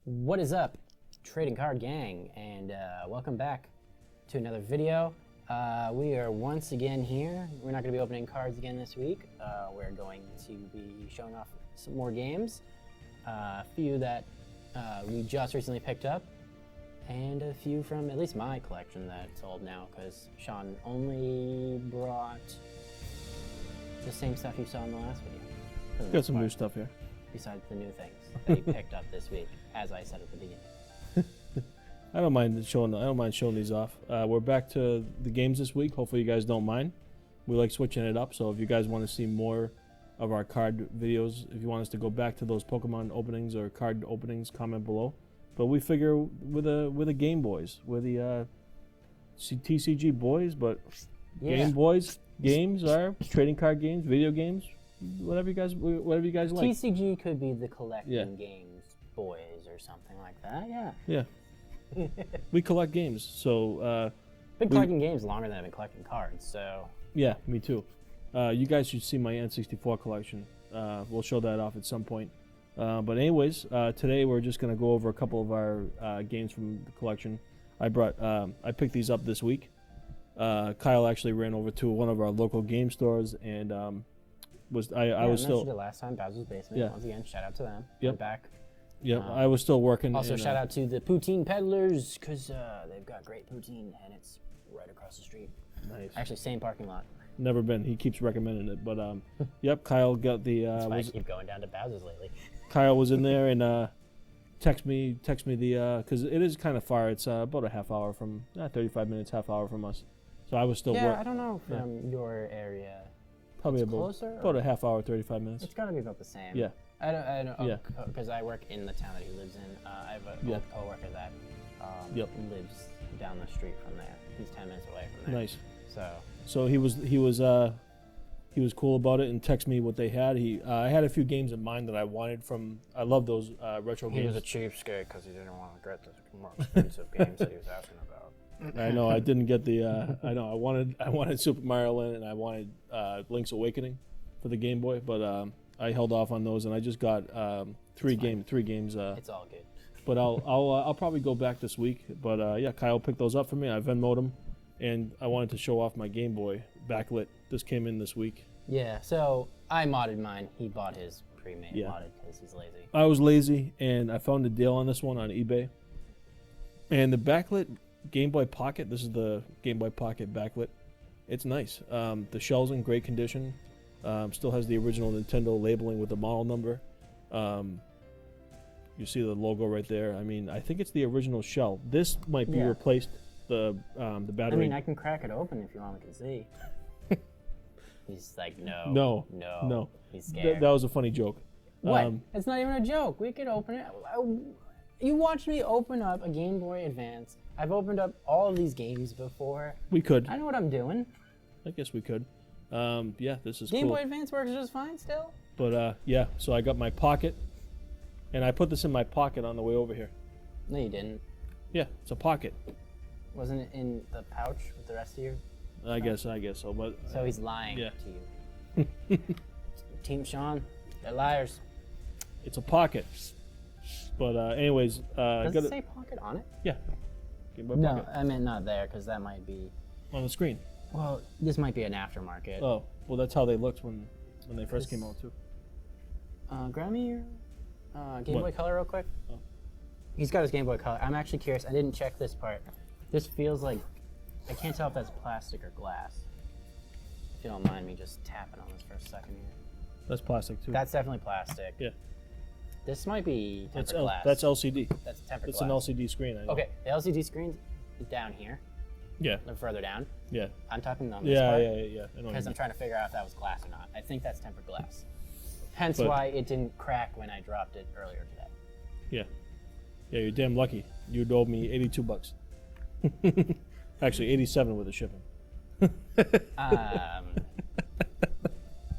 What is up, Trading Card Gang, and welcome back to another video. We are once again here. We're not going to be opening cards again this week. We're going to be showing off some more games, a few that we just recently picked up, and a few from at least my collection that's old now, because Sean only brought the same stuff you saw in the last video. Got some new stuff here. Besides the new things that you picked up this week, as I said at the beginning. I don't mind showing these off. We're back to the games this week. Hopefully you guys don't mind. We like switching it up, so if you guys want to see more of our card videos, if you want us to go back to those Pokemon openings or card openings, comment below. But we figure with the Game Boys, we're the TCG boys, but Yeah. Game Boys games are trading card games, video games, whatever you guys like. TCG could be the collecting games boys or something like that. Yeah. Yeah. We collect games, so Been collecting games longer than I've been collecting cards, so. yeah, me too. You guys should see my N64 collection. We'll show that off at some point. But anyways, today we're just gonna go over a couple of our games from the collection. I picked these up this week. Kyle actually ran over to one of our local game stores and I was still. mentioned it last time, Bowser's Basement. Yeah. Once again, shout out to them. Yep. We're back. Yep, I was still working. Also, and, shout out to the Poutine Peddlers, because they've got great poutine, and it's right across the street. Nice. Actually, same parking lot. Never been. He keeps recommending it, but yep. Kyle got the. That's why I keep going down to Bowser's lately. Kyle was in there and text me the because it is kind of far. It's about a half hour from 35 minutes, half hour from us. So I was still Yeah, I don't know from your area. probably it's closer, about a half hour, 35 minutes. It's got to be about the same. Yeah. I don't Yeah. because I work in the town that he lives in. I have an old coworker that lives down the street from there. He's 10 minutes away from there. Nice. So he was cool about it and text me what they had. I had a few games in mind that I wanted from. I love those retro he games. was a cheapskate because he didn't want to get the more expensive games that he was asking about. I know I didn't get the. I know I wanted Super Mario Land and I wanted Link's Awakening for the Game Boy, but I held off on those and I just got three games. It's all good. But I'll probably go back this week. But yeah, Kyle picked those up for me. I Venmo'd them, and I wanted to show off my Game Boy Backlit. This came in this week. Yeah. So I modded mine. He bought his pre-made modded because he's lazy. I was lazy and I found a deal on this one on eBay. And the Backlit Game Boy Pocket. This is the Game Boy Pocket Backlit. It's nice. The shell's in great condition. Still has the original Nintendo labeling with the model number. You see the logo right there. I mean, I think it's the original shell. This might be replaced. The battery. I mean, I can crack it open if you want me to see. He's like, no. No. He's scared. That was a funny joke. What? It's not even a joke. We could open it. You watched me open up a Game Boy Advance. I've opened up all of these games before. We could. I know what I'm doing. I guess we could. Yeah, this is Game cool. Boy Advance works just fine still. But yeah, so I got my pocket, and I put this in my pocket on the way over here. No, you didn't. Yeah, it's a pocket. Wasn't it in the pouch with the rest of your? I guess so. But So he's lying yeah. to you. Team Sean, they're liars. It's a pocket. But anyways, Does it say pocket on it? Yeah. Game Boy No, Pocket. I meant not there because that might be. On the screen. Well, this might be an aftermarket. Oh, well, that's how they looked when they first came out too. Grab me your Game Boy Color real quick. Oh. He's got his Game Boy Color. I'm actually curious. I didn't check this part. This feels like, I can't tell if that's plastic or glass. If you don't mind me just tapping on this for a second here. That's plastic too. That's definitely plastic. Yeah. This might be tempered glass. That's LCD. That's tempered It's glass. an LCD screen. I know. Okay, the LCD screen's down here. Yeah. Or further down. Yeah. I'm talking on this part. Yeah. Because I'm trying to figure out if that was glass or not. I think that's tempered glass. Hence But- why it didn't crack when I dropped it earlier today. Yeah. Yeah, you're damn lucky. You'd owe me $82. Actually, 87 with the shipping.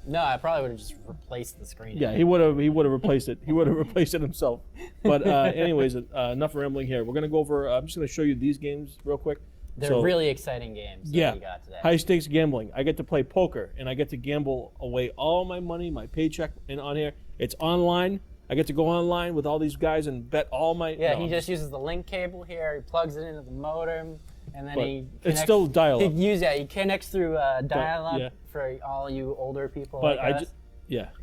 No, I probably would have just replaced the screen. Yeah, he would have replaced it. He would have replaced it himself. But anyways, enough rambling here. We're gonna go over. I'm just gonna show you these games real quick. They're really exciting games that we got today. High stakes gambling. I get to play poker and I get to gamble away all my money, my paycheck, and on here. It's online. I get to go online with all these guys and bet all my. Yeah, no, he just uses the link cable here. He plugs it into the modem, and then but he connects. it's still dial-up. He connects through dial-up yeah. for all you older people. But like us.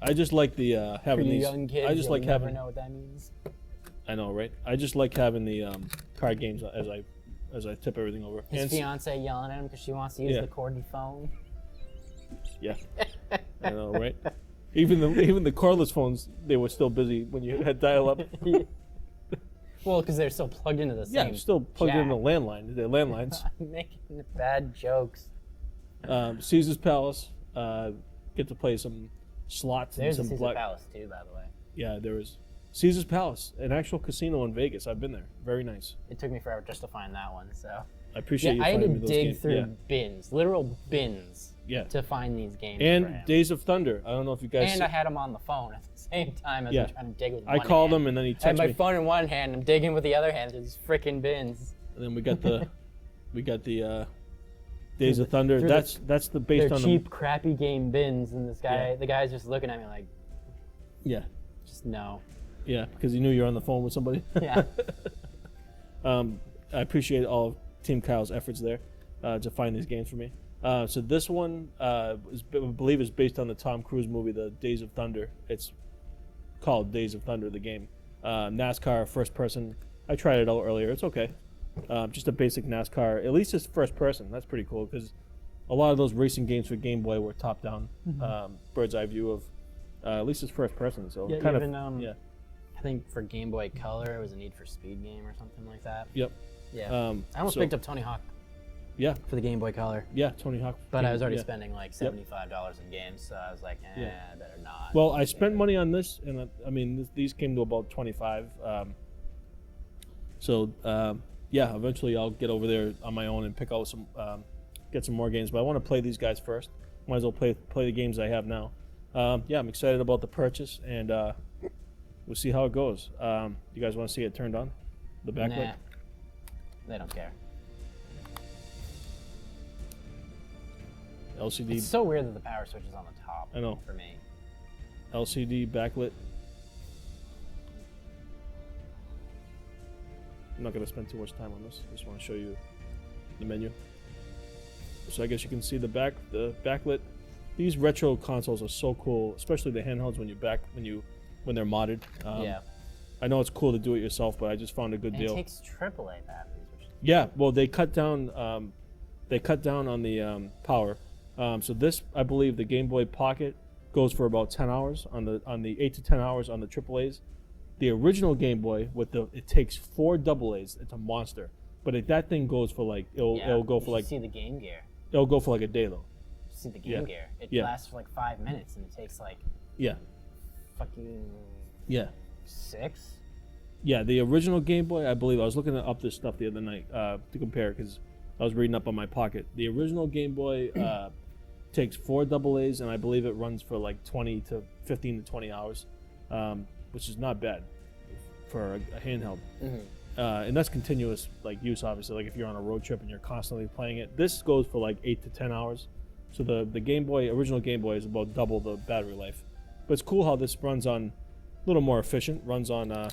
I just like the having for you these. young kids, I just like never having. know what that means. I know, right? I just like having the card games as I tip everything over. His fiance yelling at him because she wants to use the cordy phone. Yeah, I know, right? Even the cordless phones, they were still busy when you had dial-up. Well, because they're still plugged into the same. Yeah, still plugged into the landline. They're landlines. I'm making bad jokes. Caesar's Palace. Get to play some slots. There's and a some Caesar Palace too, by the way. Yeah, there is. Caesar's Palace, an actual casino in Vegas. I've been there. Very nice. It took me forever just to find that one, so. I appreciate you I had finding to me those dig games. through bins, literal bins, to find these games. And for him. Days of Thunder. I don't know if you guys. And I had him on the phone at the same time as I'm trying to dig with one hand. I called him and then he texted me. I had my phone in one hand, I'm digging with the other hand through these freaking bins. And then we got the Days of Thunder. That's the based they're on cheap, crappy game bins, and this guy, the guy's just looking at me like, just no. Yeah, because he knew you were on the phone with somebody. Yeah. I appreciate all of Team Kyle's efforts there to find these games for me. So this one, I believe, is based on the Tom Cruise movie, The Days of Thunder. It's called Days of Thunder, the game. NASCAR, first person. I tried it out earlier. It's okay. Just a basic NASCAR. At least it's first person. That's pretty cool because a lot of those racing games for Game Boy were top down, bird's eye view of. At least it's first person. So kind of. I think for Game Boy Color, it was a Need for Speed game or something like that. Yep. Yeah. I almost picked up Tony Hawk. Yeah. For the Game Boy Color. Yeah, Tony Hawk. But I was already spending like $75 in games, so I was like, I better not. Well, I spent money on this, and I mean, these came to about 25. Eventually I'll get over there on my own and pick out some, get some more games. But I want to play these guys first. Might as well play the games I have now. I'm excited about the purchase, and we'll see how it goes. You guys want to see it turned on? The backlit? Nah. They don't care. LCD. It's so weird that the power switch is on the top. I know. For me. LCD backlit. I'm not going to spend too much time on this. I just want to show you the menu. So I guess you can see the backlit. These retro consoles are so cool, especially the handhelds when when they're modded. I know it's cool to do it yourself, but I just found a good deal. It takes AAA batteries. Yeah, well, they cut down on the power. So this, I believe, the Game Boy Pocket goes for about 10 hours on the 8 to 10 hours on the AAAs. The original Game Boy it takes 4 AA's. It's a monster. But that thing goes for like it'll go for like. See the Game Gear. It'll go for like a day though. See the Game Gear. It lasts for like 5 minutes and it takes like. Yeah. Fucking. Yeah. 6. Yeah, the original Game Boy, I believe, I was looking up this stuff the other night to compare because I was reading up on my Pocket. The original Game Boy takes 4 AA's, and I believe it runs for like 15 to 20 hours, which is not bad for a handheld. And that's continuous use, obviously. Like if you're on a road trip and you're constantly playing it, this goes for like 8 to 10 hours. So the Game Boy, original Game Boy, is about double the battery life. But it's cool how this runs on a little more efficient. Runs on a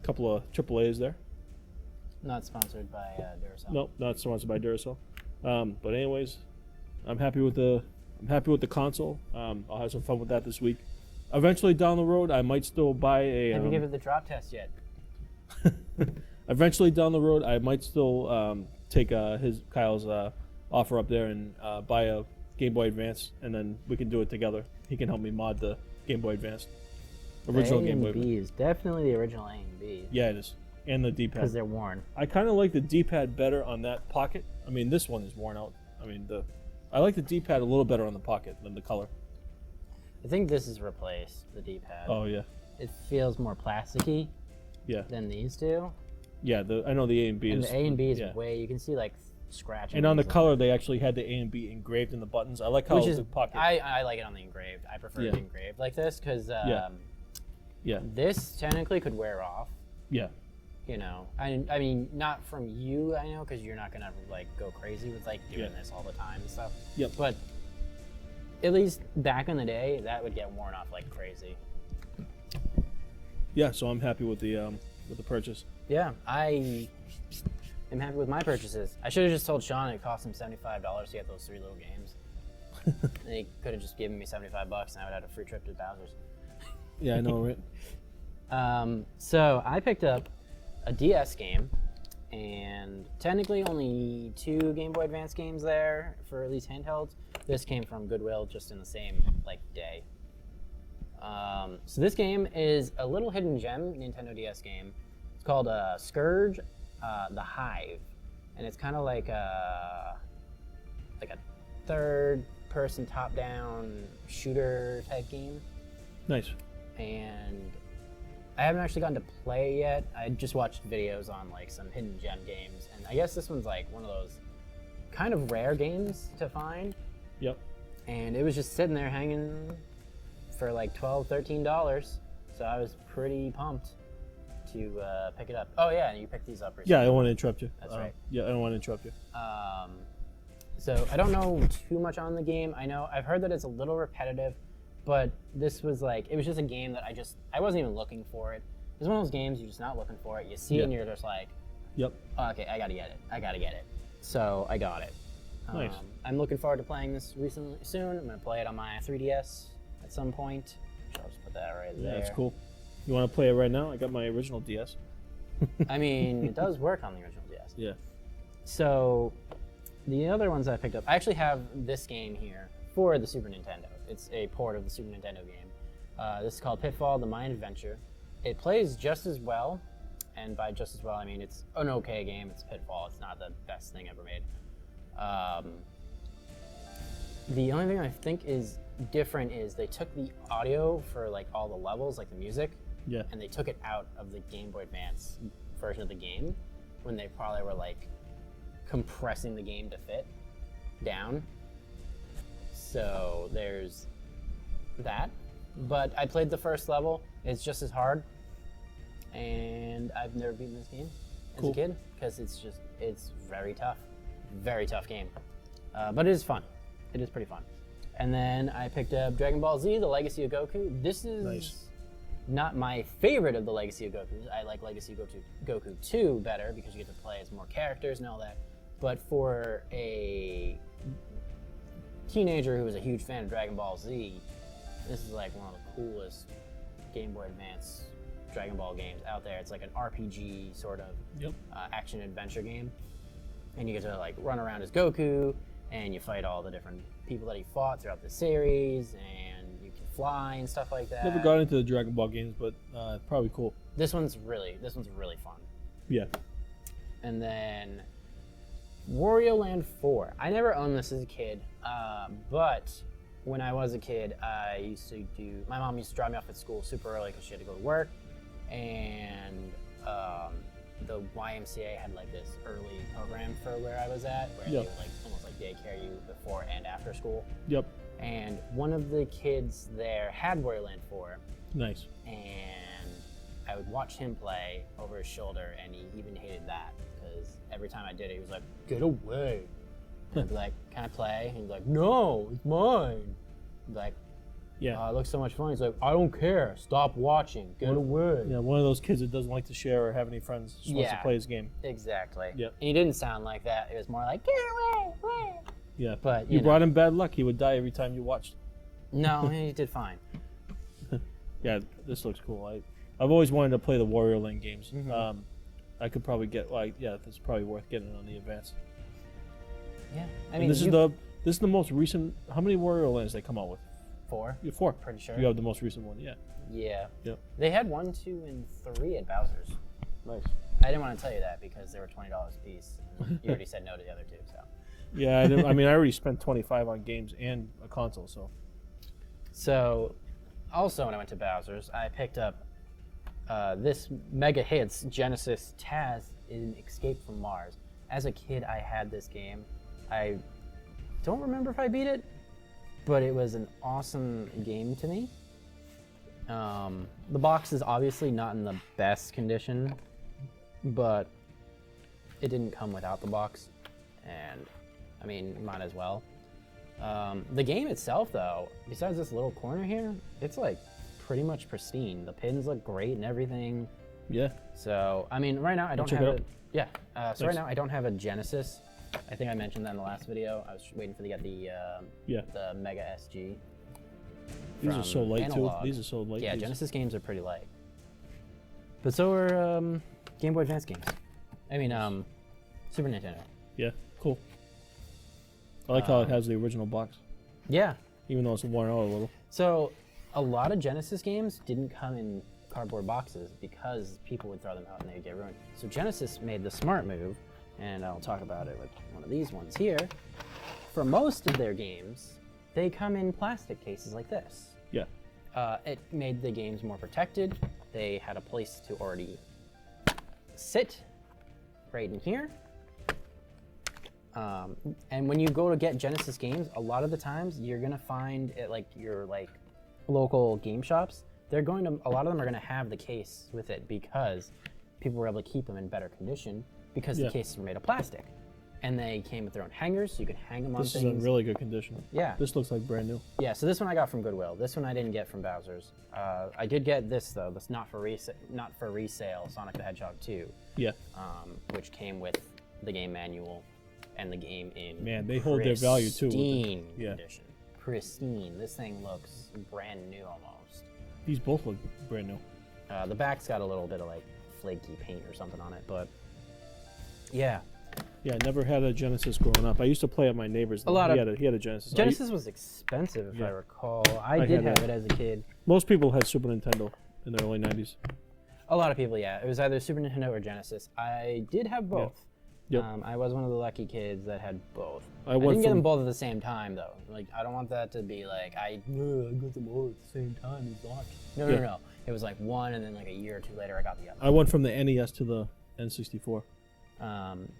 couple of AAA's there. Not sponsored by Duracell. Nope, not sponsored by Duracell. But anyways, I'm happy with the console. I'll have some fun with that this week. Eventually down the road, I might still buy a. Have you given it the drop test yet? Eventually down the road, I might still take Kyle's offer up there and buy a Game Boy Advance, and then we can do it together. He can help me mod the Game Boy Advance. Original Game Boy. The A and B is definitely the original A and B. Yeah, it is. And the D-pad. Because they're worn. I kind of like the D-pad better on that Pocket. I mean, this one is worn out. I mean, I like the D-pad a little better on the Pocket than the Color. I think this is replaced, the D-pad. Oh, yeah. It feels more plasticky than these two. Yeah, I know the A and B is... the A and B is way... You can see, scratching. And on the Color, they actually had the A and B engraved in the buttons. I like how the Pocket... I like it on the engraved. I prefer it engraved like this, because this technically could wear off. Yeah. You know, I mean, not from you, I know, because you're not gonna go crazy with doing this all the time and stuff. Yep. But at least back in the day, that would get worn off like crazy. Yeah, so I'm happy with the purchase. Yeah, I am happy with my purchases. I should have just told Sean it cost him $75 to get those 3 little games. And he could have just given me $75 and I would have had a free trip to Bowser's. Yeah, I know, right? So I picked up a DS game, and technically only 2 Game Boy Advance games there for at least handhelds. This came from Goodwill just in the same day. So this game is a little hidden gem Nintendo DS game. It's called Scourge, the Hive, and it's kind of like a third-person top-down shooter type game. Nice. And I haven't actually gotten to play yet. I just watched videos on some hidden gem games, and I guess this one's one of those kind of rare games to find. Yep. And it was just sitting there hanging for $12, $13, so I was pretty pumped to pick it up. Oh yeah, and you picked these up recently. Yeah, I don't want to interrupt you. That's right. Yeah, I don't want to interrupt you. So I don't know too much on the game. I've heard that it's a little repetitive, but this was it was just a game that I wasn't even looking for it. It's one of those games you're just not looking for it. You see it and you're just like, yep. Oh, okay, I gotta get it. So I got it. Nice. I'm looking forward to playing this soon. I'm gonna play it on my 3DS at some point. I'll just put that right there. Yeah, that's cool. You want to play it right now? I got my original DS. I mean, it does work on the original DS. Yeah. So the other ones I picked up, I actually have this game here for the Super Nintendo. It's a port of the Super Nintendo game. This is called Pitfall, The Mind Adventure. It plays just as well, and by just as well, I mean it's an okay game. It's Pitfall. It's not the best thing ever made. The only thing I think is different is they took the audio for all the levels, the music, Yeah. and they took it out of the Game Boy Advance version of the game when they probably were compressing the game to fit down. So there's that. But I played the first level. It's just as hard, and I've never beaten this game as a kid because it's very tough. Very tough game. But it is fun. It is pretty fun. And then I picked up Dragon Ball Z, The Legacy of Goku. This is not my favorite of the Legacy of Goku. I like Legacy of Goku 2 better because you get to play as more characters and all that. But for a teenager who was a huge fan of Dragon Ball Z, this is one of the coolest Game Boy Advance Dragon Ball games out there. It's an RPG sort of action adventure game. And you get to run around as Goku, and you fight all the different people that he fought throughout the series, and you can fly and stuff like that. Never got into the Dragon Ball games, but probably cool. This one's really fun. Yeah. And then Wario Land 4. I never owned this as a kid, but when I was a kid, my mom used to drive me off at school super early because she had to go to work, and the YMCA had this early program for where I was at, where they would almost daycare you before and after school. Yep. And one of the kids there had Wario Land 4. Nice. And I would watch him play over his shoulder, and he even hated that because every time I did it, he was like, "Get away!" And I'd be like, "Can I play?" And he'd be like, "No, it's mine." I'd be like, Yeah. It looks so much fun. He's like, "I don't care. Stop watching. Get away." Yeah, one of those kids that doesn't like to share or have any friends, just wants to play his game. Exactly. Yep. And he didn't sound like that. It was more like, "Get away!" Yeah. But you brought him bad luck. He would die every time you watched. No, he did fine. Yeah, this looks cool. I've always wanted to play the Wario Land games. Mm-hmm. I could probably get this is probably worth getting on the Advance. Yeah. I And mean, this is the most recent. How many Wario Lands they come out with? 4. Yeah, 4. Pretty sure. You have the most recent one, yeah. Yeah. Yep. They had 1, 2, and 3 at Bowser's. Nice. I didn't want to tell you that because they were $20 a piece. And you already said no to the other 2, so. Yeah, I mean, I already spent $25 on games and a console, so. So, also when I went to Bowser's, I picked up this mega hits Genesis Taz in Escape from Mars. As a kid, I had this game. I don't remember if I beat it, but it was an awesome game to me. The box is obviously not in the best condition, but it didn't come without the box, and I mean, might as well. The game itself, though, besides this little corner here, it's pretty much pristine. The pins look great and everything. Yeah. So, I mean, right now I don't check have it out. Yeah. So right now I don't have a Genesis. I think I mentioned that in the last video. I was waiting for to get the Mega SG. These are so light Analog. too. These are so light. Yeah, these. Genesis games are pretty light. But so are Game Boy Advance games. I mean, Super Nintendo. Yeah, cool. I like how it has the original box, Yeah. even though it's worn out a little. So a lot of Genesis games didn't come in cardboard boxes because people would throw them out and they'd get ruined. So Genesis made the smart move, and I'll talk about it with one of these ones here. For most of their games, they come in plastic cases like this. Yeah. It made the games more protected. They had a place to already sit right in here. And when you go to get Genesis games, a lot of the times you're gonna find at like your local game shops, a lot of them are gonna have the case with it because people were able to keep them in better condition because the cases were made of plastic. And they came with their own hangers, so you could hang them on This things. is in really good condition. Yeah. This looks like brand new. Yeah, so this one I got from Goodwill. This one I didn't get from Bowser's. I did get this though. This not for resale Sonic the Hedgehog 2. Yeah. Which came with the game manual and the game in Man, they hold their value too. Pristine condition. Pristine. This thing looks brand new almost. These both look brand new. The back's got a little bit of like flaky paint or something on it, but yeah. Yeah, I never had a Genesis growing up. I used to play at my neighbor's. He had a Genesis. Genesis was expensive, if I recall. I did have it as a kid. Most people had Super Nintendo in the early 90s. A lot of people, yeah. It was either Super Nintendo or Genesis. I did have both. Yep. I was one of the lucky kids that had both. I I didn't get them from both at the same time, though. Like, I don't want that to be like, I got them all at the same time. He's lucky. No. It was like one, and then like a year or two later, I got the other. I went from the NES to the N64.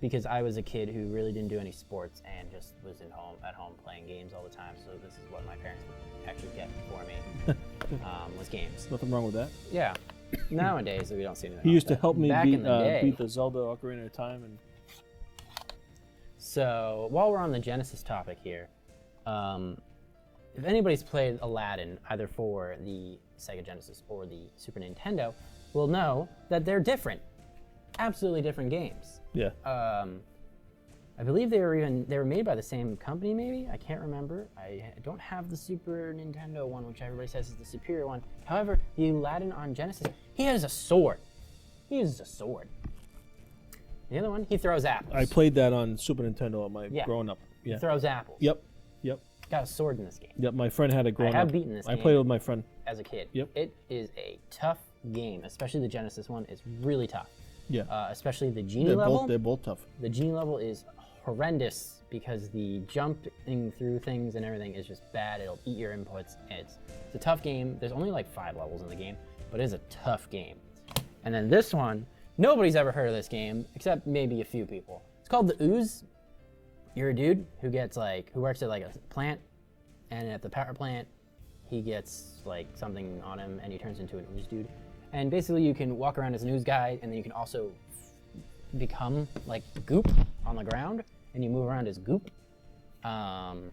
Because I was a kid who really didn't do any sports and just was at home playing games all the time. So this is what my parents would actually get for me, was games. Nothing wrong with that. Yeah. Nowadays, we don't see anything. He used to help me Back in the day, beat the Zelda Ocarina of Time. And so while we're on the Genesis topic here, if anybody's played Aladdin either for the Sega Genesis or the Super Nintendo, will know that they're different. Absolutely different games. yeah. I believe they were made by the same company, maybe? I can't remember. I don't have the Super Nintendo one, which everybody says is the superior one. However, the Aladdin on Genesis, he has a sword. He uses a sword. The other one, he throws apples. I played that on Super Nintendo at my growing up. Yeah. He throws apples. Yep. Got a sword in this game. Yep. My friend had it growing up. I have beaten this game. I played it with my friend. As a kid. Yep. It is a tough game, especially the Genesis one. It's really tough. Yeah. Especially the genie level. They're both tough. The genie level is horrendous because the jumping through things and everything is just bad. It'll eat your inputs. It's a tough game. There's only like 5 levels in the game, but it is a tough game. And then this one, nobody's ever heard of this game except maybe a few people. It's called the Ooze. You're a dude who works at like a plant, and at the power plant, he gets like something on him and he turns into an ooze dude. And basically you can walk around as an ooze guy, and then you can also become like goop on the ground, and you move around as goop. And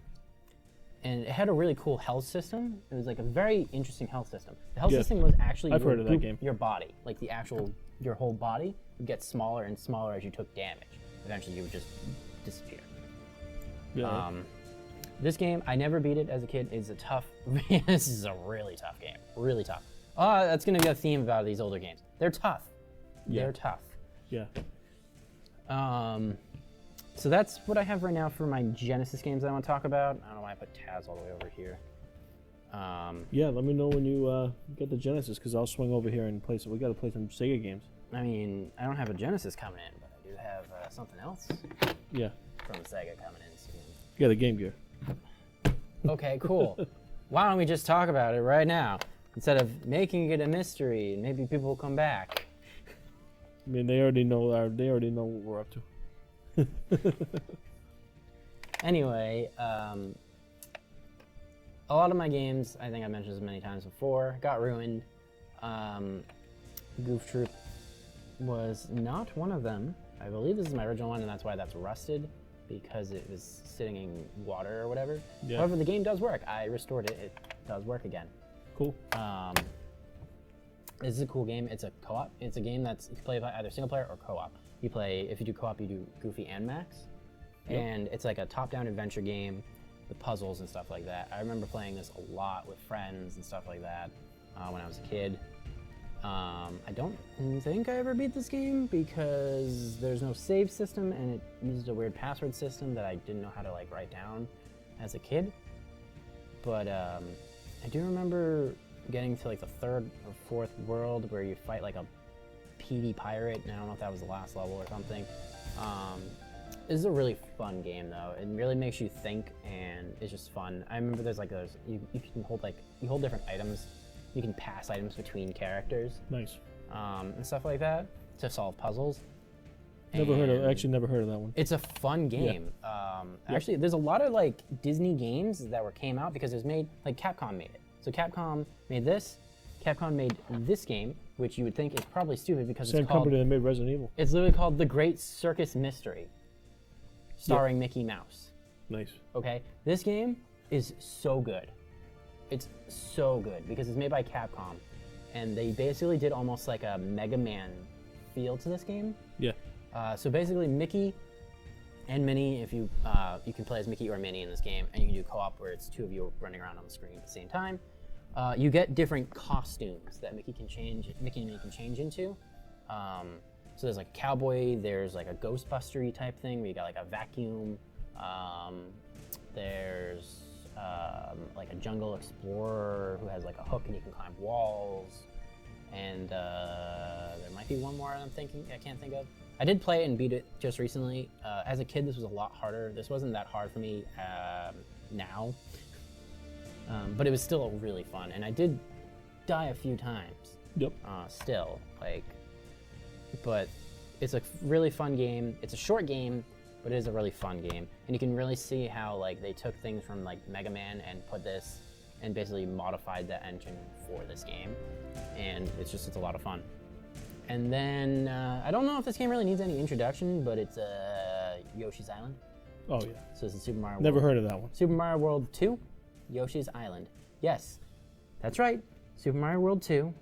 it had a really cool health system. It was like a very interesting health system. The health system was actually I've heard of that game. Your body, like your whole body would get smaller and smaller as you took damage. Eventually you would just disappear. Yeah. This game, I never beat it as a kid. It's a tough. This is a really tough game. Really tough. That's gonna be a theme about these older games. They're tough. Yeah. They're tough. Yeah. So that's what I have right now for my Genesis games that I want to talk about. I don't know why I put Taz all the way over here. Yeah. Let me know when you get the Genesis, because I'll swing over here and play. So we got to play some Sega games. I mean, I don't have a Genesis coming in, but I do have something else. Yeah. From Sega coming in soon. You got a Game Gear. Okay, cool. Why don't we just talk about it right now instead of making it a mystery and maybe people will come back. I mean, they already know what we're up to. Anyway, a lot of my games, I think I mentioned this many times before, got ruined. Goof Troop was not one of them. I believe this is my original one, and that's why that's rusted, because it was sitting in water or whatever. Yeah. However, the game does work. I restored it. It does work again. Cool. This is a cool game. It's a co-op. It's a game that's you can play by either single player or co-op. You play if you do co-op, you do Goofy and Max, and it's like a top-down adventure game with puzzles and stuff like that. I remember playing this a lot with friends and stuff like that when I was a kid. I don't think I ever beat this game because there's no save system and it uses a weird password system that I didn't know how to like write down as a kid. But I do remember getting to like the third or fourth world where you fight like a PD pirate, and I don't know if that was the last level or something. This is a really fun game though. It really makes you think, and it's just fun. I remember there's like those you can hold you hold different items. You can pass items between characters. Nice. And stuff like that to solve puzzles. Never heard of that one. It's a fun game. Yeah. Actually, there's a lot of like Disney games that came out because it was made like Capcom made it. So Capcom made this. Capcom made this game, which you would think is probably stupid because Same it's called. company that made Resident Evil. It's literally called The Great Circus Mystery, starring Mickey Mouse. Nice. Okay, this game is so good. It's so good because it's made by Capcom, and they basically did almost like a Mega Man feel to this game. Yeah. So basically, Mickey and Minnie, if you you can play as Mickey or Minnie in this game, and you can do co-op where it's two of you running around on the screen at the same time. You get different costumes that Mickey and Minnie can change into. So there's like a cowboy, there's like a Ghostbuster-y type thing where you got like a vacuum. There's like a jungle explorer who has like a hook and you can climb walls. And there might be one more I can't think of. I did play it and beat it just recently. As a kid, this was a lot harder. This wasn't that hard for me now. But it was still really fun, and I did die a few times. Yep. Still, like, but it's a really fun game. It's a short game, but it is a really fun game, and you can really see how like they took things from like Mega Man and put this and basically modified the engine for this game, and it's a lot of fun. And then I don't know if this game really needs any introduction, but it's Yoshi's Island. Oh yeah. So it's a Super Mario. Never heard of that one. Super Mario World 2. Yoshi's Island. Yes, that's right. Super Mario World 2,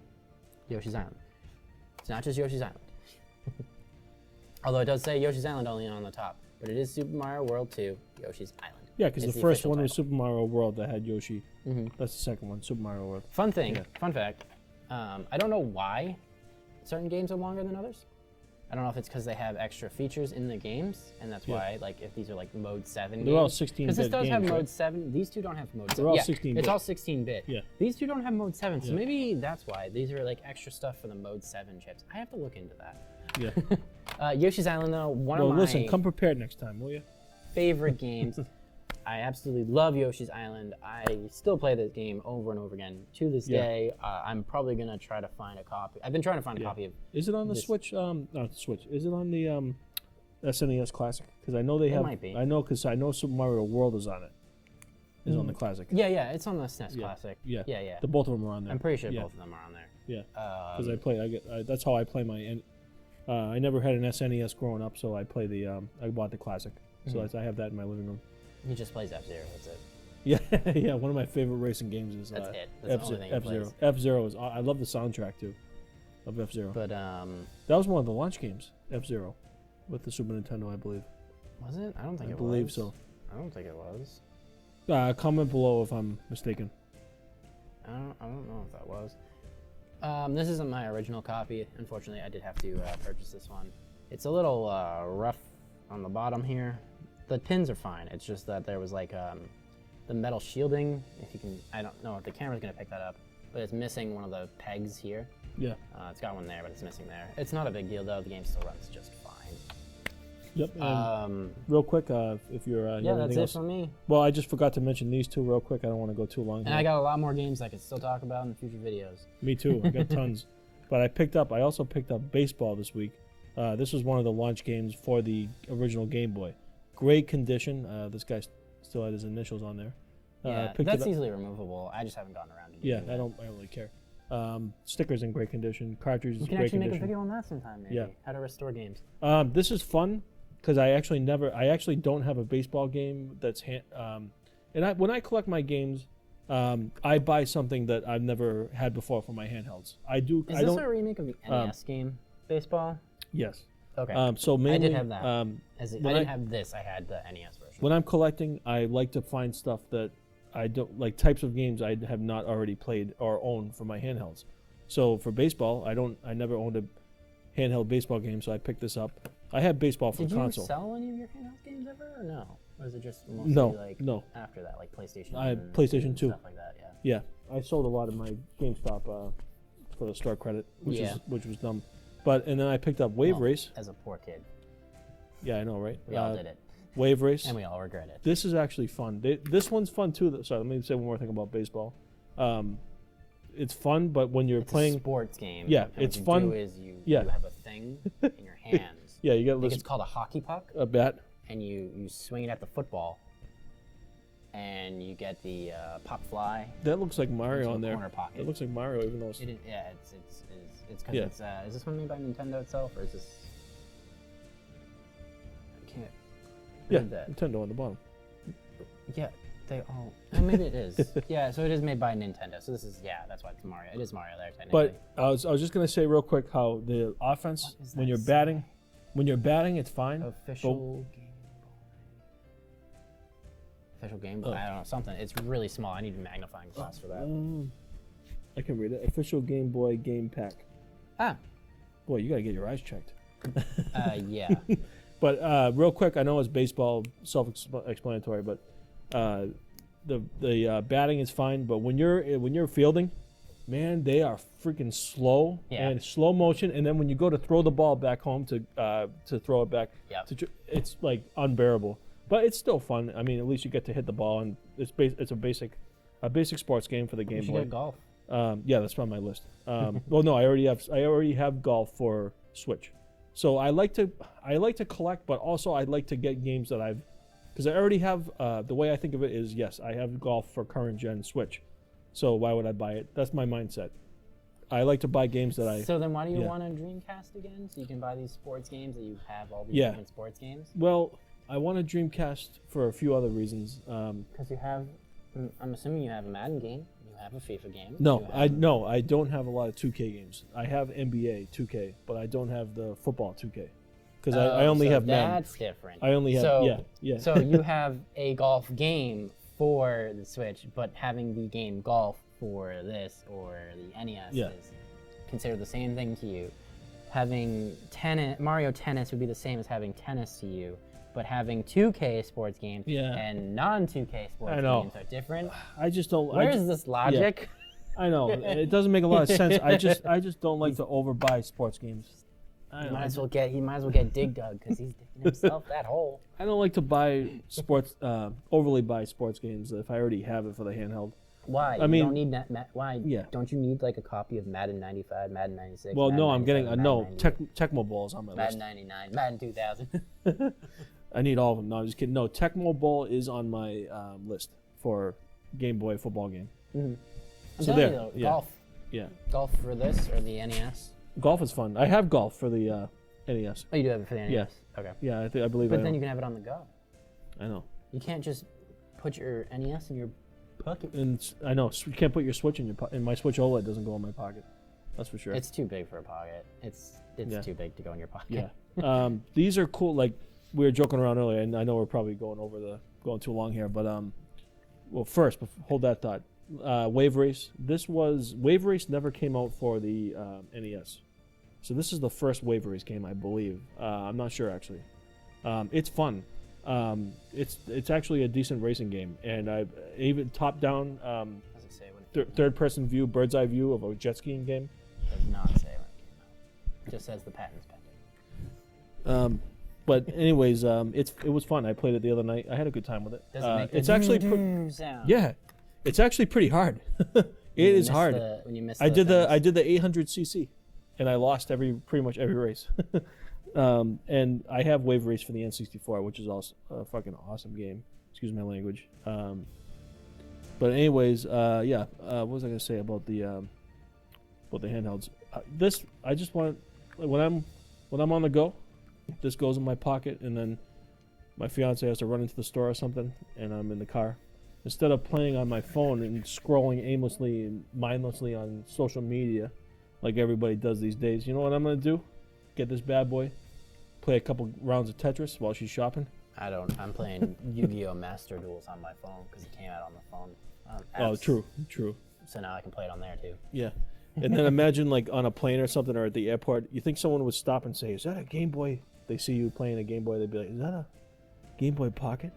Yoshi's Island. It's not just Yoshi's Island. Although it does say Yoshi's Island only on the top, but it is Super Mario World 2, Yoshi's Island. Yeah, because the first one was Super Mario World that had Yoshi. Mm-hmm. That's the second one, Super Mario World. Fun fact, I don't know why certain games are longer than others. I don't know if it's because they have extra features in the games, and that's why, like, if these are like Mode 7 games. They're all 16-bit games. Because this does have Mode right? 7. These two don't have Mode 7. They're all 16-bit. It's all 16-bit. Yeah. These two don't have Mode 7, so maybe that's why. These are like extra stuff for the Mode 7 chips. I have to look into that. Yeah. Yoshi's Island, though, one of my listen, come prepared next time, will you? favorite games. I absolutely love Yoshi's Island. I still play this game over and over again to this day. I'm probably gonna try to find a copy. I've been trying to find a copy of. Is it on the Switch? Not the Switch. Is it on the SNES Classic? Because I know they have. Might be. I know because I know Super Mario World is on it. Is on the Classic. Yeah, it's on the SNES Classic. Yeah. Yeah. The both of them are on there. I'm pretty sure both of them are on there. Yeah. Because I play. That's how I play my. I never had an SNES growing up, so I play the. I bought the Classic, so I have that in my living room. He just plays F-Zero. That's it. Yeah, yeah. One of my favorite racing games is that's it. That's the only thing he F-Zero. plays. F-Zero is. I love the soundtrack too, of F-Zero. But that was one of the launch games, F-Zero, with the Super Nintendo, I believe. Was it? I don't think it was. I believe so. I don't think it was. Comment below if I'm mistaken. I don't know if that was. This isn't my original copy. Unfortunately, I did have to purchase this one. It's a little rough on the bottom here. The pins are fine. It's just that there was like the metal shielding. If you can, I don't know if the camera's gonna pick that up, but it's missing one of the pegs here. Yeah. It's got one there, but it's missing there. It's not a big deal though. The game still runs just fine. Yep. Real quick, if you're yeah, that's it for me. Well, I just forgot to mention these two real quick. I don't want to go too long. And I got a lot more games I could still talk about in future videos. Me too. I got tons. But I also picked up baseball this week. This was one of the launch games for the original Game Boy. Great condition. This guy still had his initials on there. Yeah, that's easily removable. I just haven't gotten around to doing that. I don't really care. Stickers in great condition. Cartridges in great condition. We can actually make a video on that sometime, maybe. Yeah. How to restore games. This is fun because I actually don't have a baseball game that's when I collect my games, I buy something that I've never had before for my handhelds. I do. Is I this don't. a remake of the NES game, Baseball? Yes. Okay. So mainly, I did have that. I didn't have this. I had the NES version. When I'm collecting, I like to find stuff that I don't like, types of games I have not already played or owned for my handhelds. So for baseball, I never owned a handheld baseball game, so I picked this up. I had baseball for console. Did you sell any of your handheld games ever, or no? Or is it just mostly no. after that, like PlayStation? I had PlayStation 2. Stuff like that, yeah. Yeah, I sold a lot of my GameStop for the store credit, which was dumb. And then I picked up Wave Race. As a poor kid. Yeah, I know, right? We all did it. Wave Race. And we all regret it. This is actually fun. This one's fun too. Sorry, let me say one more thing about baseball. It's fun, but when you're playing a sports game, it's what fun. You do is you have a thing in your hands. Yeah, you get. I think it's called a hockey puck. A bat. And you swing it at the football, and you get the pop fly. That looks like Mario on there. Corner pocket. It looks like Mario, even though it's. It's because it's. Is this one made by Nintendo itself, or is this? I can't. Yeah, Nintendo on the bottom. Yeah, they all. Oh, maybe it is. Yeah, so it is made by Nintendo. So this is that's why it's Mario. It is Mario there technically. But I was just gonna say real quick how the offense when you're batting, it's fine. Official Game Boy. Official Game Boy. I don't know, something. It's really small. I need a magnifying glass for that. I can read it. Official Game Boy game pack. Ah. Boy, you gotta get your eyes checked. Yeah. But real quick, I know it's baseball, self-explanatory, but the batting is fine. But when you're fielding, man, they are freaking slow and slow motion. And then when you go to throw the ball back home to throw it back, it's like unbearable. But it's still fun. I mean, at least you get to hit the ball, and it's a basic sports game for the Game Boy. You should get golf. Yeah, that's on my list. Well, no, I already have golf for Switch. So I like to collect, but also I like to get games that because I already have. The way I think of it is, yes, I have golf for current gen Switch. So why would I buy it? That's my mindset. I like to buy games that So then why do you want a Dreamcast again? So you can buy these sports games that you have all these different sports games? Well, I want a Dreamcast for a few other reasons. Because you have, I'm assuming you have a Madden game. You have a FIFA game. No, I don't have a lot of 2K games. I have NBA 2K, but I don't have the football 2K. Because I only have Madden. That's different. I only have, yeah. So you have a golf game for the Switch, but having the game golf for this or the NES is considered the same thing to you. Having Mario Tennis would be the same as having tennis to you, but having 2K sports games and non-2K sports games are different. I just don't. Where's this logic? I know it doesn't make a lot of sense. I just don't like to overbuy sports games. He might as well get Dig Dug because he's digging himself that hole. I don't like to buy overly buy sports games if I already have it for the handheld. Why? I mean, don't need why? Yeah. Don't you need like a copy of Madden 95, Madden 96? Well, Madden no, I'm getting Tecmo Ball's on my Madden list. Madden 99, Madden 2000. I need all of them. No, I'm just kidding. No, Tecmo Bowl is on my list for Game Boy football game. Mm-hmm. So there, golf. Yeah. Golf for this or the NES? Golf is fun. I have golf for the NES. Oh, you do have it for the NES? Yeah. Okay. Yeah, I believe. But then you can have it on the go. I know. You can't just put your NES in your pocket. And I know you can't put your Switch in your pocket. And my Switch OLED doesn't go in my pocket. That's for sure. It's too big for a pocket. It's too big to go in your pocket. Yeah. These are cool. Like we were joking around earlier, and I know we're probably going too long here, but well, first, hold that thought. Wave Race. Wave Race never came out for the NES, so this is the first Wave Race game, I believe. I'm not sure actually. It's fun. It's actually a decent racing game, and I even top down third person view, bird's eye view of a jet skiing game. Does not say when it came out. It just says the patent's pending. But anyways, it was fun. I played it the other night. I had a good time with it. Does it make the it's actually sound? Yeah, it's actually pretty hard. It is hard. I did the 800cc, and I lost pretty much every race. And I have Wave Race for the N64, which is also a fucking awesome game. Excuse my language. But anyways, what was I gonna say about the handhelds? I just want when I'm on the go, this goes in my pocket, and then my fiance has to run into the store or something, and I'm in the car. instead of playing on my phone and scrolling aimlessly and mindlessly on social media like everybody does these days, you know what I'm going to do? Get this bad boy, play a couple rounds of Tetris while she's shopping. I'm playing Yu-Gi-Oh! Master Duels on my phone because it came out on the phone. Oh, true. So now I can play it on there too. Yeah. And then imagine like on a plane or something or at the airport, you think someone would stop and say, is that a Game Boy? They see you playing a Game Boy, they'd be like, is that a Game Boy Pocket?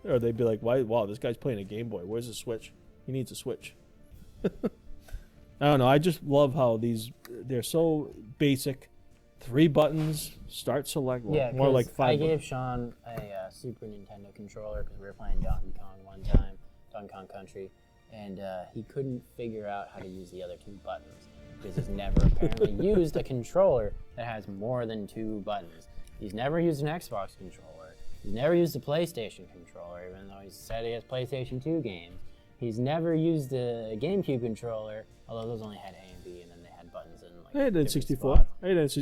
Or they'd be like, "Why? Wow, this guy's playing a Game Boy. Where's the Switch? He needs a Switch." I don't know. I just love how they're so basic. 3 buttons, start, select. Well, Yeah, more like 5. I gave Sean a Super Nintendo controller because we were playing Donkey Kong one time, Donkey Kong Country, and he couldn't figure out how to use the other 2 buttons because he's never apparently used a controller that has more than 2 buttons. He's never used an Xbox controller. He's never used a PlayStation controller, even though he said he has PlayStation 2 games. He's never used a GameCube controller, although those only had A and B, and then they had buttons in like. I had different N64. spots.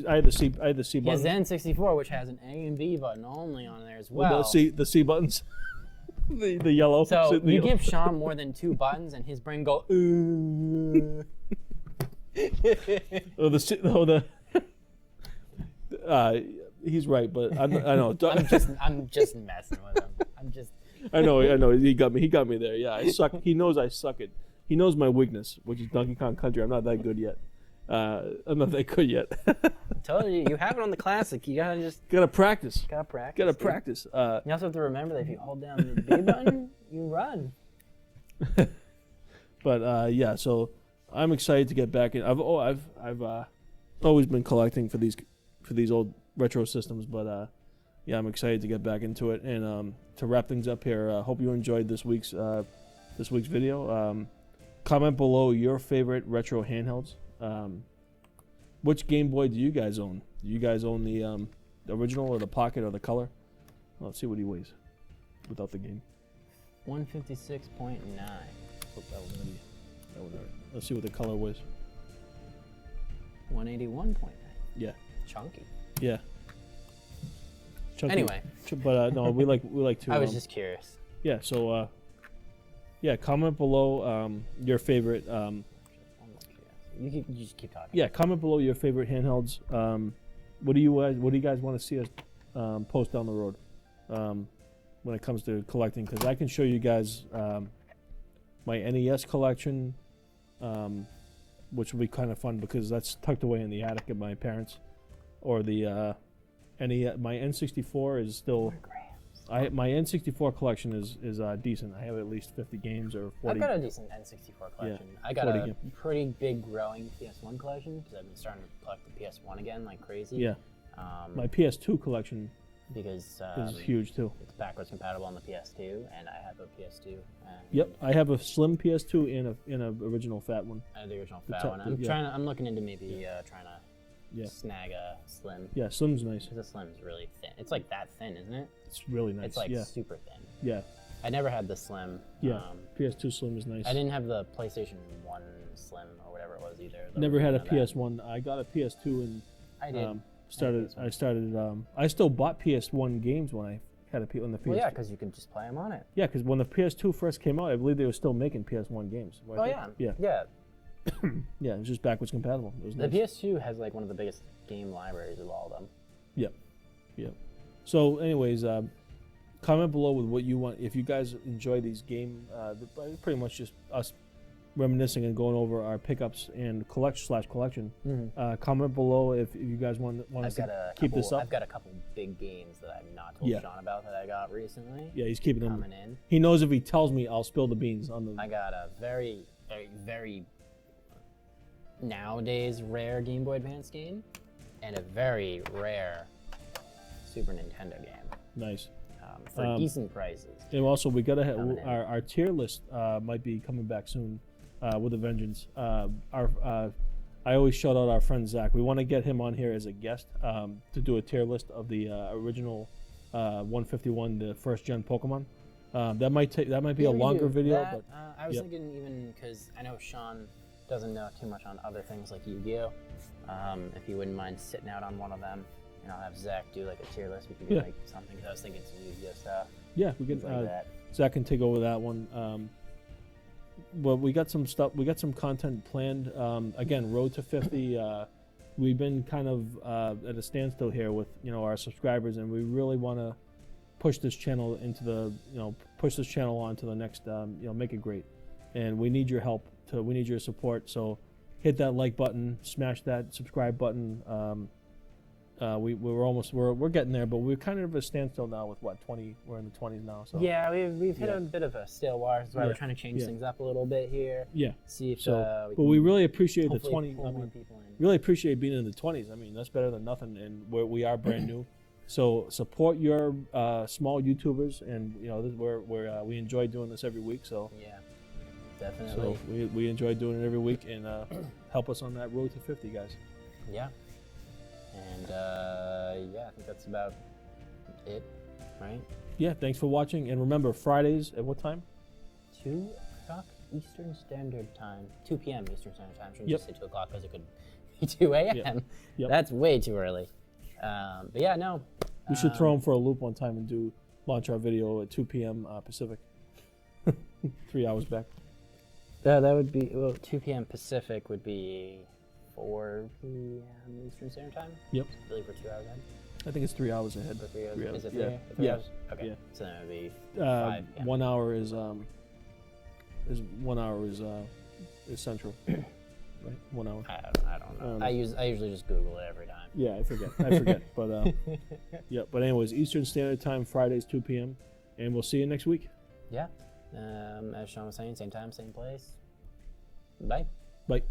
I had the C He has button. the N64, which has an A and B button only on there as well. The C buttons. the yellow. So the you yellow. give Sean more than 2 buttons, and his brain go. Ooh. He's right, but I know. I'm just messing with him. I know. He got me there. Yeah, I suck. He knows I suck it. He knows my weakness, which is Donkey Kong Country. I'm not that good yet. I'm not that good yet. Told you, you have it on the classic. You gotta practice. Gotta practice. Gotta dude. practice. You also have to remember that if you hold down the B button, you run. But yeah, so I'm excited to get back in. I've always been collecting for these old retro systems, but yeah, I'm excited to get back into it. And to wrap things up here, hope you enjoyed this week's video. Comment below your favorite retro handhelds. Which Game Boy do you guys own? Do you guys own the original or the Pocket or the Color? Well, let's see what he weighs without the game. 156.9. Oh, that was already. Let's see what the Color weighs. 181.9. Yeah. Chunky. Yeah. Chunky. Anyway. But no, we like to. I was just curious. Yeah. So yeah, comment below your favorite. You just keep talking. Yeah, comment below your favorite handhelds. What do you guys want to see us post down the road when it comes to collecting? Because I can show you guys my NES collection, which will be kind of fun because that's tucked away in the attic of my parents. Or the my N64 is still. My N64 collection is decent. I have at least 50 games or 40. I've got a decent N64 collection. Yeah, I got a games. pretty big growing PS1 collection because I've been starting to collect the PS1 again like crazy. Yeah. My PS2 collection because is huge too. it's backwards compatible on the PS2, and I have a PS2. And Yep, I have a slim PS2 and a original fat one. I have the original fat one. I'm looking into maybe trying to snag a slim. Yeah, slim's nice. Because the slim's really thin. It's like that thin, isn't it? It's really nice. It's like yeah. super thin. Yeah. I never had the slim. Yeah. PS2 slim is nice. I didn't have the PlayStation 1 slim or whatever it was either. Never had a PS1. I got a PS2 and I did. I still bought PS1 games when I had on the PS2. Well, yeah, because you could just play them on it. Yeah, because when the PS2 first came out, I believe they were still making PS1 games. Oh, yeah. Yeah. Yeah. Yeah, it was just backwards compatible. It was The nice. PS2 has like one of the biggest game libraries of all of them. Yep. Yep. So, anyways, comment below with what you want. If you guys enjoy these pretty much just us reminiscing and going over our pickups and collection. Mm-hmm. Comment below if you guys want us to keep this up. I've got a couple big games that I've not told Sean about that I got recently. Yeah, he's keeping them coming in. He knows if he tells me, I'll spill the beans on them. I got a very, very, very nowadays rare Game Boy Advance game and a very rare Super Nintendo game. Nice. For decent prices. And also, we gotta have our tier list might be coming back soon with a vengeance. I always shout out our friend Zach. We want to get him on here as a guest to do a tier list of the original 151, the first gen Pokemon. That might be a longer video. But I was thinking even because I know Sean doesn't know too much on other things like Yu-Gi-Oh. If you wouldn't mind sitting out on one of them. and I'll have Zach do like a tier list. We can do like something, because I was thinking some Yu-Gi-Oh stuff. Yeah, we can. Like that. Zach can take over that one. Well, we got some stuff. We got some content planned. Again, Road to 50. We've been kind of at a standstill here with our subscribers, and we really want to push this channel into the push this channel on to the next make it great. And we need your help. We need your support. So hit that like button, smash that subscribe button. We're getting there, but we're kind of at a standstill now with what 20. We're in the 20s now. So yeah, we've hit a bit of a stale wire. That's why we're trying to change things up a little bit here. Yeah. See if but we really appreciate the 20. Pull more people in. Really appreciate being in the 20s. I mean, that's better than nothing, and we are brand new. So support your small YouTubers, and this, we enjoy doing this every week. So yeah, definitely. So we enjoy doing it every week, and help us on that road to 50, guys. Yeah. And yeah, I think that's about it, right? Yeah, thanks for watching, and remember, Fridays at what time? 2 o'clock Eastern Standard Time. 2 p.m. Eastern Standard Time. Shouldn't just say 2 o'clock because it could be 2 a.m. Yep. That's way too early. But yeah, no. We should throw them for a loop one time and launch our video at 2 p.m. Pacific. 3 hours back. That would be 2 p.m. Pacific would be 4 p.m. Eastern Standard Time. Yep. I believe we're 2 hours ahead. I think it's 3 hours ahead. For 3 hours. 3 hours. Is it 3 hours? Okay. Yeah. So then it would be 5 p.m. 1 hour is 1 hour is central. Right? 1 hour. I don't know. I usually just Google it every time. Yeah, I forget. But yeah. But anyways, Eastern Standard Time, Fridays 2 p.m. And we'll see you next week. Yeah. As Sean was saying, same time, same place. Bye. Bye.